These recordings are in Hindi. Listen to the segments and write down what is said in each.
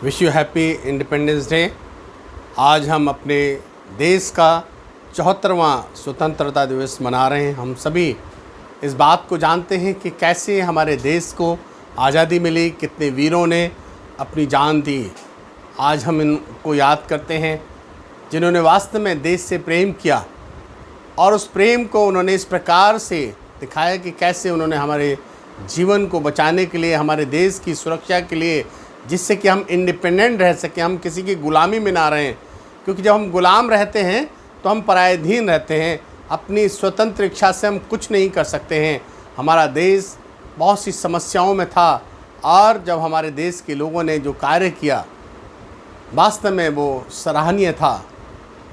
Wish you happy independence day. आज हम अपने देश का 74वां स्वतंत्रता दिवस मना रहे हैं। हम सभी इस बात को जानते हैं कि कैसे हमारे देश को आज़ादी मिली, कितने वीरों ने अपनी जान दी। आज हम इनको याद करते हैं जिन्होंने वास्तव में देश से प्रेम किया और उस प्रेम को उन्होंने इस प्रकार से दिखाया कि कैसे उन्होंने हमारे जीवन को बचाने के लिए, हमारे देश की सुरक्षा के लिए, जिससे कि हम इंडिपेंडेंट रह सकें, हम किसी की ग़ुलामी में ना रहें। क्योंकि जब हम ग़ुलाम रहते हैं तो हम परायाधीन रहते हैं, अपनी स्वतंत्र इच्छा से हम कुछ नहीं कर सकते हैं। हमारा देश बहुत सी समस्याओं में था और जब हमारे देश के लोगों ने जो कार्य किया वास्तव में वो सराहनीय था।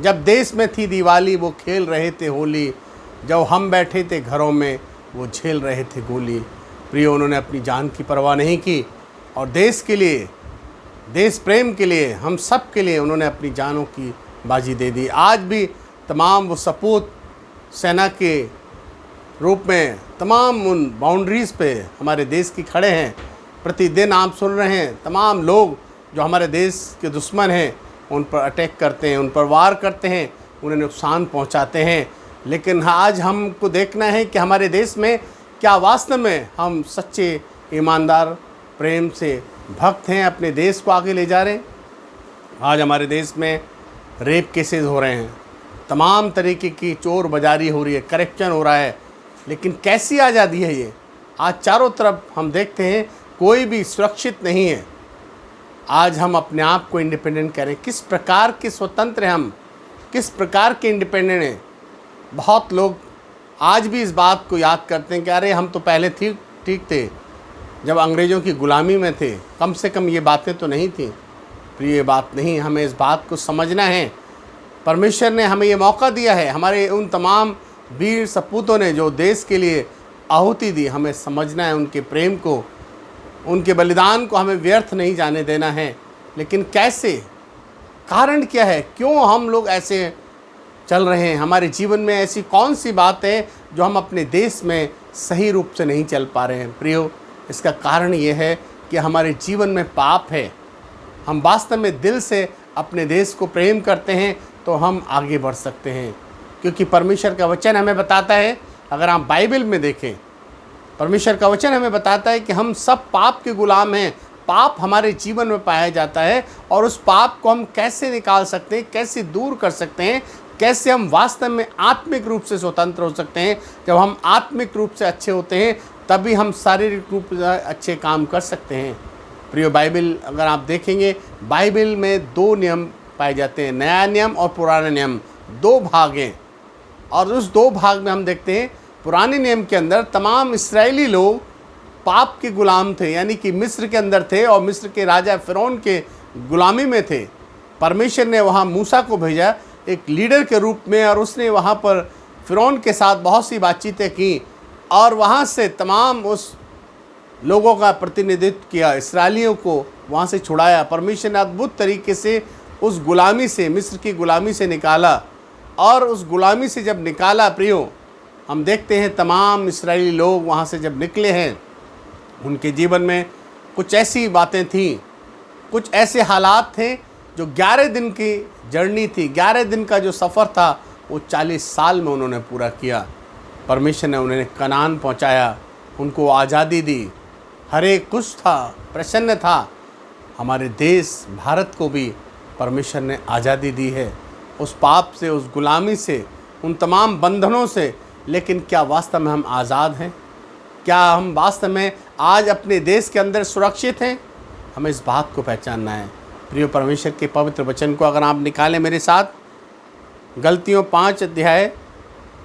जब देश में थी दिवाली वो खेल रहे थे होली, जब हम बैठे थे घरों में वो झेल रहे थे गोली। प्रिय, उन्होंने अपनी जान की परवाह नहीं की और देश के लिए, देश प्रेम के लिए, हम सब के लिए उन्होंने अपनी जानों की बाजी दे दी। आज भी तमाम वो सपूत सेना के रूप में तमाम उन बाउंड्रीज़ पे हमारे देश की खड़े हैं। प्रतिदिन आप सुन रहे हैं तमाम लोग जो हमारे देश के दुश्मन हैं उन पर अटैक करते हैं, उन पर वार करते हैं, उन्हें नुकसान पहुंचाते हैं। लेकिन आज हमको देखना है कि हमारे देश में क्या वास्तव में हम सच्चे, ईमानदार, प्रेम से भक्त हैं, अपने देश को आगे ले जा रहे हैं। आज हमारे देश में रेप केसेस हो रहे हैं, तमाम तरीके की चोर बाजारी हो रही है, करप्शन हो रहा है। लेकिन कैसी आज़ादी है ये? आज चारों तरफ हम देखते हैं कोई भी सुरक्षित नहीं है। आज हम अपने आप को इंडिपेंडेंट करें, किस प्रकार के स्वतंत्र हैं हम, किस प्रकार के इंडिपेंडेंट हैं। बहुत लोग आज भी इस बात को याद करते हैं कि अरे हम तो पहले ठीक थे जब अंग्रेज़ों की ग़ुलामी में थे, कम से कम ये बातें तो नहीं थी। तो ये बात नहीं, हमें इस बात को समझना है। परमेश्वर ने हमें ये मौका दिया है, हमारे उन तमाम वीर सपूतों ने जो देश के लिए आहुति दी, हमें समझना है उनके प्रेम को, उनके बलिदान को हमें व्यर्थ नहीं जाने देना है। लेकिन कैसे, कारण क्या है, क्यों हम लोग ऐसे चल रहे हैं? हमारे जीवन में ऐसी कौन सी बात है जो हम अपने देश में सही रूप से नहीं चल पा रहे हैं? प्रियो, इसका कारण ये है कि हमारे जीवन में पाप है। हम वास्तव में दिल से अपने देश को प्रेम करते हैं तो हम आगे बढ़ सकते हैं। क्योंकि परमेश्वर का वचन हमें बताता है, अगर आप बाइबल में देखें, परमेश्वर का वचन हमें बताता है कि हम सब पाप के गुलाम हैं। पाप हमारे जीवन में पाया जाता है और उस पाप को हम कैसे निकाल सकते हैं, कैसे दूर कर सकते हैं, कैसे हम वास्तव में आत्मिक रूप से स्वतंत्र हो सकते हैं। जब हम आत्मिक रूप से अच्छे होते हैं तभी हम शारीरिक रूप से अच्छे काम कर सकते हैं। प्रिय, बाइबल अगर आप देखेंगे, बाइबल में दो नियम पाए जाते हैं, नया नियम और पुराना नियम, दो भाग हैं। और उस दो भाग में हम देखते हैं पुराने नियम के अंदर तमाम इस्राएली लोग पाप के गुलाम थे, यानी कि मिस्र के अंदर थे और मिस्र के राजा फ़िरौन के गुलामी में थे। परमेश्वर ने वहाँ मूसा को भेजा एक लीडर के रूप में और उसने वहाँ पर फ़िरौन के साथ बहुत सी बातचीतें की और वहाँ से तमाम उस लोगों का प्रतिनिधित्व किया, इसराइलियों को वहाँ से छुड़ाया। परमेश्वर ने अद्भुत तरीके से उस गुलामी से, मिस्र की गुलामी से निकाला। और उस गुलामी से जब निकाला, प्रियो, हम देखते हैं तमाम इस्राएली लोग वहाँ से जब निकले हैं, उनके जीवन में कुछ ऐसी बातें थीं, कुछ ऐसे हालात थे जो 11 दिन की जर्नी थी, 11 दिन का जो सफ़र था वो 40 साल में उन्होंने पूरा किया। परमेश्वर ने उन्हें कनान पहुँचाया, उनको आज़ादी दी, हर एक खुश था, प्रसन्न था। हमारे देश भारत को भी परमेश्वर ने आज़ादी दी है उस पाप से, उस गुलामी से, उन तमाम बंधनों से। लेकिन क्या वास्तव में हम आज़ाद हैं? क्या हम वास्तव में आज अपने देश के अंदर सुरक्षित हैं? हमें इस बात को पहचानना है। प्रिय, परमेश्वर के पवित्र वचन को अगर आप निकालें मेरे साथ, गलतियों 5 अध्याय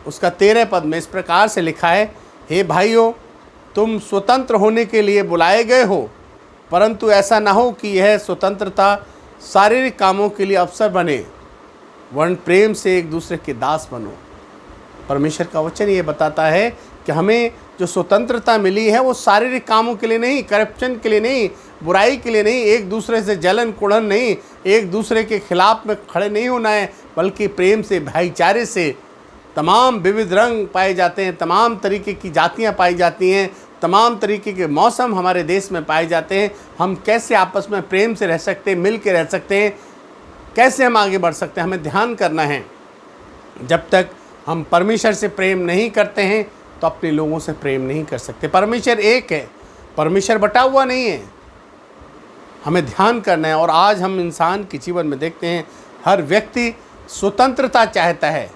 उसका 13 पद में इस प्रकार से लिखा है, हे भाइयों, तुम स्वतंत्र होने के लिए बुलाए गए हो, परंतु ऐसा ना हो कि यह स्वतंत्रता शारीरिक कामों के लिए अवसर बने, वरन प्रेम से एक दूसरे के दास बनो। परमेश्वर का वचन ये बताता है कि हमें जो स्वतंत्रता मिली है वो शारीरिक कामों के लिए नहीं, करप्शन के लिए नहीं, बुराई के लिए नहीं, एक दूसरे से जलन कुड़न नहीं, एक दूसरे के खिलाफ में खड़े नहीं होना है, बल्कि प्रेम से, भाईचारे से। तमाम विविध रंग पाए जाते हैं, तमाम तरीके की जातियां पाई जाती हैं, तमाम तरीके के मौसम हमारे देश में पाए जाते हैं, हम कैसे आपस में प्रेम से रह सकते हैं, मिल के रह सकते हैं, कैसे हम आगे बढ़ सकते हैं, हमें ध्यान करना है। जब तक हम परमेश्वर से प्रेम नहीं करते हैं तो अपने लोगों से प्रेम नहीं कर सकते। परमेश्वर एक है, परमेश्वर बटा हुआ नहीं है, हमें ध्यान करना है। और आज हम इंसान के जीवन में देखते हैं हर व्यक्ति स्वतंत्रता चाहता है,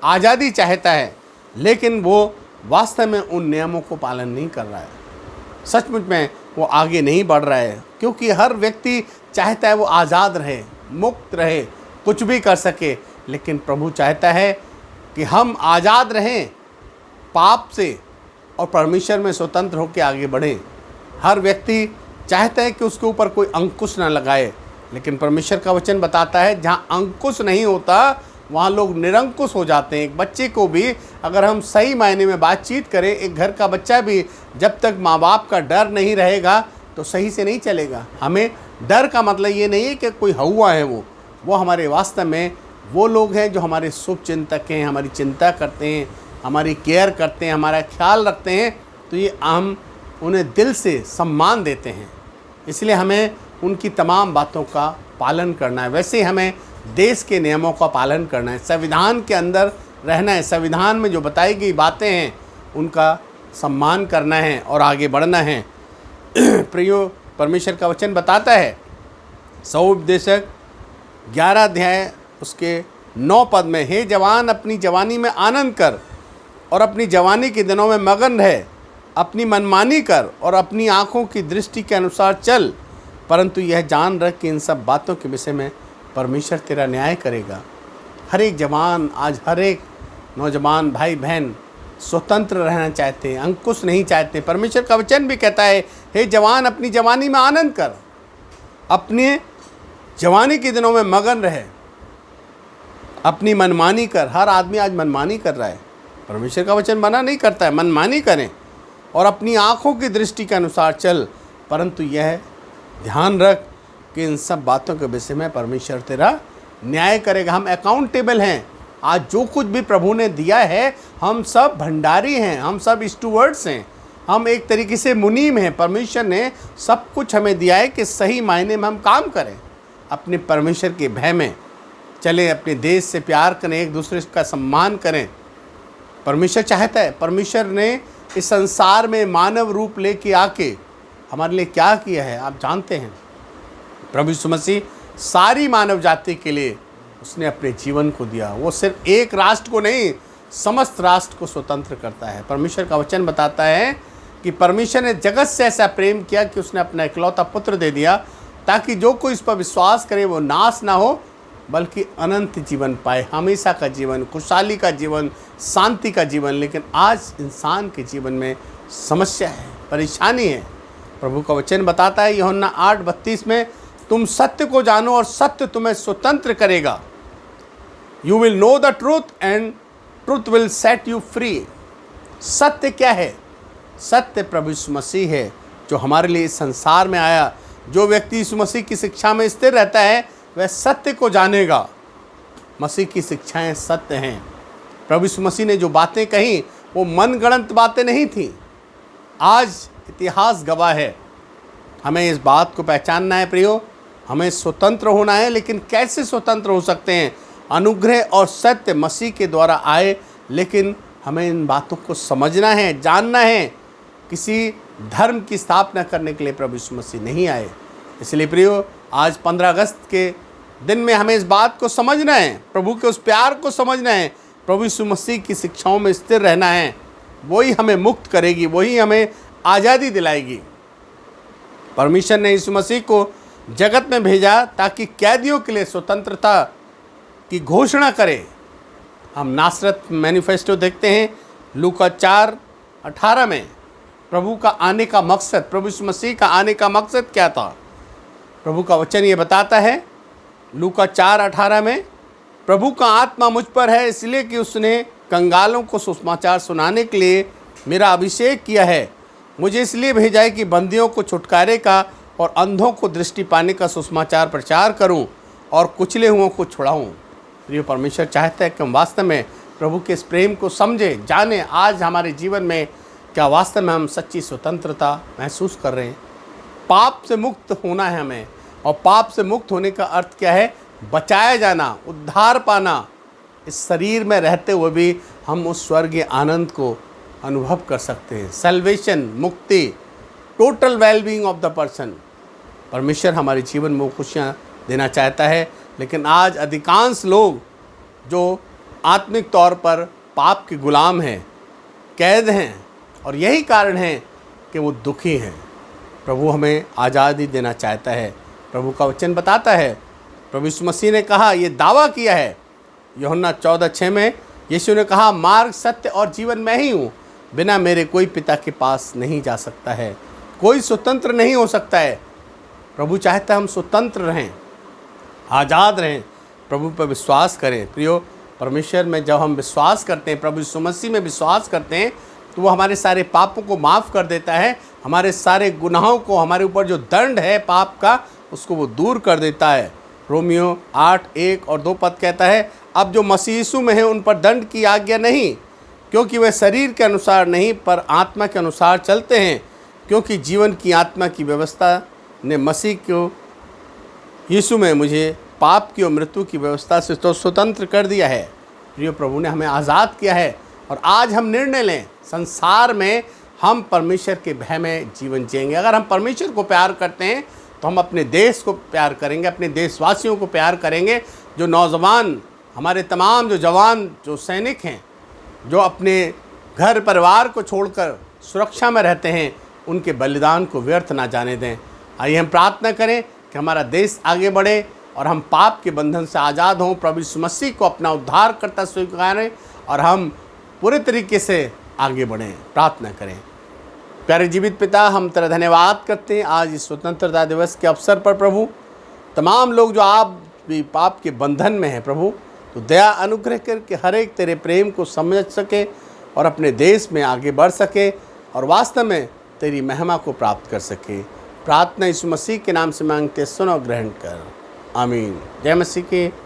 आज़ादी चाहता है, लेकिन वो वास्तव में उन नियमों को पालन नहीं कर रहा है। सचमुच में वो आगे नहीं बढ़ रहा है, क्योंकि हर व्यक्ति चाहता है वो आज़ाद रहे, मुक्त रहे, कुछ भी कर सके। लेकिन प्रभु चाहता है कि हम आज़ाद रहें पाप से और परमेश्वर में स्वतंत्र होकर आगे बढ़ें। हर व्यक्ति चाहता है कि उसके ऊपर कोई अंकुश ना लगाए, लेकिन परमेश्वर का वचन बताता है जहाँ अंकुश नहीं होता वहाँ लोग निरंकुश हो जाते हैं। एक बच्चे को भी अगर हम सही मायने में बातचीत करें, एक घर का बच्चा भी जब तक माँ बाप का डर नहीं रहेगा तो सही से नहीं चलेगा। हमें डर का मतलब ये नहीं है कि कोई हौवा है, वो हमारे वास्तव में वो लोग हैं जो हमारे शुभ चिंतक हैं, हमारी चिंता करते हैं, हमारी केयर करते हैं, हमारा ख्याल रखते हैं। तो ये हम उन्हें दिल से सम्मान देते हैं, इसलिए हमें उनकी तमाम बातों का पालन करना है। वैसे हमें देश के नियमों का पालन करना है, संविधान के अंदर रहना है, संविधान में जो बताई गई बातें हैं उनका सम्मान करना है और आगे बढ़ना है। प्रियो, परमेश्वर का वचन बताता है सौपदेशक 11 अध्याय उसके 9 पद में, हे जवान अपनी जवानी में आनंद कर और अपनी जवानी के दिनों में मगन रह, अपनी मनमानी कर और अपनी आँखों की दृष्टि के अनुसार चल, परंतु यह जान रख कि इन सब बातों के विषय में परमेश्वर तेरा न्याय करेगा। हर एक जवान, आज हर एक नौजवान भाई बहन स्वतंत्र रहना चाहते हैं, अंकुश नहीं चाहते। परमेश्वर का वचन भी कहता है, हे जवान अपनी जवानी में आनंद कर, अपने जवानी के दिनों में मगन रहे, अपनी मनमानी कर। हर आदमी आज मनमानी कर रहा है, परमेश्वर का वचन मना नहीं करता है मनमानी करें, और अपनी आँखों की दृष्टि के अनुसार चल, परंतु यह ध्यान रख कि इन सब बातों के विषय में परमेश्वर तेरा न्याय करेगा। हम अकाउंटेबल हैं। आज जो कुछ भी प्रभु ने दिया है, हम सब भंडारी हैं, हम सब स्टूवर्ड्स हैं, हम एक तरीके से मुनीम हैं। परमेश्वर ने सब कुछ हमें दिया है कि सही मायने में हम काम करें, अपने परमेश्वर के भय में चलें, अपने देश से प्यार करें, एक दूसरे का सम्मान करें। परमेश्वर चाहता है, परमेश्वर ने इस संसार में मानव रूप लेके आके हमारे लिए क्या किया है आप जानते हैं। प्रभु यीशु मसीह सारी मानव जाति के लिए उसने अपने जीवन को दिया। वो सिर्फ एक राष्ट्र को नहीं, समस्त राष्ट्र को स्वतंत्र करता है। परमेश्वर का वचन बताता है कि परमेश्वर ने जगत से ऐसा प्रेम किया कि उसने अपना इकलौता पुत्र दे दिया, ताकि जो कोई इस पर विश्वास करे वो नाश ना हो बल्कि अनंत जीवन पाए, हमेशा का जीवन, खुशहाली का जीवन, शांति का जीवन। लेकिन आज इंसान के जीवन में समस्या है, परेशानी है। प्रभु का वचन बताता है यूहन्ना 8:32 में, तुम सत्य को जानो और सत्य तुम्हें स्वतंत्र करेगा। You will know the truth and truth will set you free. सत्य क्या है? सत्य प्रभु यीशु मसीह है जो हमारे लिए इस संसार में आया। जो व्यक्ति यीशु मसीह की शिक्षा में स्थिर रहता है वह सत्य को जानेगा। मसीह की शिक्षाएं सत्य हैं। प्रभु यीशु मसीह ने जो बातें कही वो मनगढ़ंत बातें नहीं थी। आज इतिहास गवाह है। हमें इस बात को पहचानना है प्रियो, हमें स्वतंत्र होना है। लेकिन कैसे स्वतंत्र हो सकते हैं? अनुग्रह और सत्य मसीह के द्वारा आए, लेकिन हमें इन बातों को समझना है, जानना है। किसी धर्म की स्थापना करने के लिए प्रभु यीशु मसीह नहीं आए। इसलिए प्रियो, आज 15 अगस्त के दिन में हमें इस बात को समझना है, प्रभु के उस प्यार को समझना है। प्रभु यीशु मसीह की शिक्षाओं में स्थिर रहना है। वही हमें मुक्त करेगी, वही हमें आज़ादी दिलाएगी। परमेश्वर ने यीशु मसीह को जगत में भेजा ताकि कैदियों के लिए स्वतंत्रता की घोषणा करे। हम नासरत मैनिफेस्टो देखते हैं लूका 4:18 में। प्रभु का आने का मकसद, प्रभु यीशु मसीह का आने का मकसद क्या था? प्रभु का वचन ये बताता है लूका 4:18 में, प्रभु का आत्मा मुझ पर है इसलिए कि उसने कंगालों को सुसमाचार सुनाने के लिए मेरा अभिषेक किया है। मुझे इसलिए भेजा है कि बंदियों को छुटकारे का और अंधों को दृष्टि पाने का सुसमाचार प्रचार करूं और कुचले हुओं को छुड़ाऊं। प्रिय, परमेश्वर चाहता है कि हम वास्तव में प्रभु के इस प्रेम को समझें, जानें। आज हमारे जीवन में क्या वास्तव में हम सच्ची स्वतंत्रता महसूस कर रहे हैं? पाप से मुक्त होना है हमें, और पाप से मुक्त होने का अर्थ क्या है? बचाया जाना, उद्धार पाना। इस शरीर में रहते हुए भी हम उस स्वर्गीय आनंद को अनुभव कर सकते हैं। सैल्वेशन, मुक्ति, total wellbeing of the person. परमेश्वर हमारे जीवन में खुशियाँ देना चाहता है, लेकिन आज अधिकांश लोग जो आत्मिक तौर पर पाप के गुलाम हैं, कैद हैं, और यही कारण है कि वो दुखी हैं। प्रभु हमें आज़ादी देना चाहता है। प्रभु का वचन बताता है, प्रभु यीशु मसीह ने कहा, ये दावा किया है यूहन्ना 14:6 में, यीशु ने कहा, मार्ग, सत्य और जीवन मैं ही हूँ, बिना मेरे कोई पिता के पास नहीं जा सकता है, कोई स्वतंत्र नहीं हो सकता है। प्रभु चाहता है हम स्वतंत्र रहें, आज़ाद रहें, प्रभु पर विश्वास करें। प्रियो, परमेश्वर में जब हम विश्वास करते हैं, प्रभु यीशु मसीह में विश्वास करते हैं, तो वो हमारे सारे पापों को माफ़ कर देता है, हमारे सारे गुनाहों को, हमारे ऊपर जो दंड है पाप का, उसको वो दूर कर देता है। रोमियो 8:1 और 2 पद कहता है, अब जो मसीह यीशु में है उन पर दंड की आज्ञा नहीं, क्योंकि वे शरीर के अनुसार नहीं पर आत्मा के अनुसार चलते हैं, क्योंकि जीवन की आत्मा की व्यवस्था ने मसीह को यीशु में मुझे पाप की और मृत्यु की व्यवस्था से तो स्वतंत्र कर दिया है। प्रिय, प्रभु ने हमें आज़ाद किया है, और आज हम निर्णय लें, संसार में हम परमेश्वर के भय में जीवन जिएंगे। अगर हम परमेश्वर को प्यार करते हैं तो हम अपने देश को प्यार करेंगे, अपने देशवासियों को प्यार करेंगे। जो नौजवान, हमारे तमाम जो जवान, जो सैनिक हैं, जो अपने घर परिवार को छोड़कर सुरक्षा में रहते हैं, उनके बलिदान को व्यर्थ ना जाने दें। आइए हम प्रार्थना करें कि हमारा देश आगे बढ़े और हम पाप के बंधन से आज़ाद हों, प्रभु यीशु मसीह को अपना उद्धारकर्ता स्वीकारें और हम पूरे तरीके से आगे बढ़ें। प्रार्थना करें। प्यारे जीवित पिता, हम तेरा धन्यवाद करते हैं आज इस स्वतंत्रता दिवस के अवसर पर। प्रभु, तमाम लोग जो आप भी पाप के बंधन में हैं, प्रभु तो दया अनुग्रह करके हर एक तेरे प्रेम को समझ सके और अपने देश में आगे बढ़ सके और वास्तव में तेरी महिमा को प्राप्त कर सके। प्रार्थना यीशु मसीह के नाम से मांगते, सुनो, ग्रहण कर। आमीन। जय मसीह की।